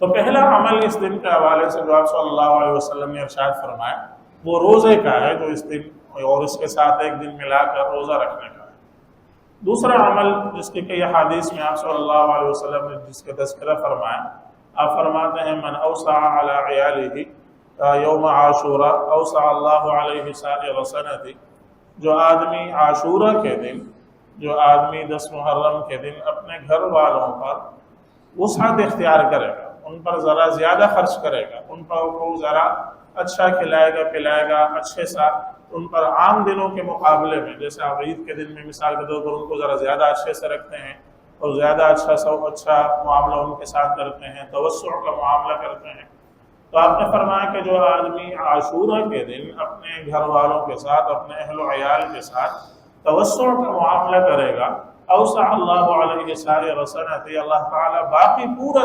تو پہلا عمل اس دن کے حوالے سے جو آپ صلی اللہ علیہ وسلم نے ارشاد فرمایا وہ روزے کا ہے، جو اس دن اور اس کے ساتھ ایک دن ملا کر روزہ رکھنے کا ہے۔ دوسرا عمل جس کی کئی حدیث میں آپ صلی اللہ علیہ وسلم نے جس کا تذکرہ فرمایا، آپ فرماتے ہیں من اوسع علی عیالہ یوم عاشورہ اوسع اللہ علیہ سائر سنۃ، جو آدمی عاشورہ کے دن، جو آدمی 10 محرم کے دن اپنے گھر والوں پر وسعت اختیار کرے گا، ان پر ذرا زیادہ خرچ کرے گا، ان پر وہ ذرا اچھا کھلائے گا پلائے گا، اچھے سا ان پر عام دنوں کے مقابلے میں، جیسے آپ عید کے دن میں مثال کے طور پر ان کو ذرا زیادہ اچھے سے رکھتے ہیں اور زیادہ اچھا معاملہ ان کے ساتھ کرتے ہیں، توسع کا معاملہ کرتے ہیں، تو آپ نے فرمایا کہ جو آدمی عاشورہ کے دن اپنے گھر والوں کے ساتھ، اپنے اہل و عیال کے ساتھ توسع کا معاملہ کرے گا، اوسع اللہ علیہ سائر سنۃ، اللہ تعالیٰ باقی پورا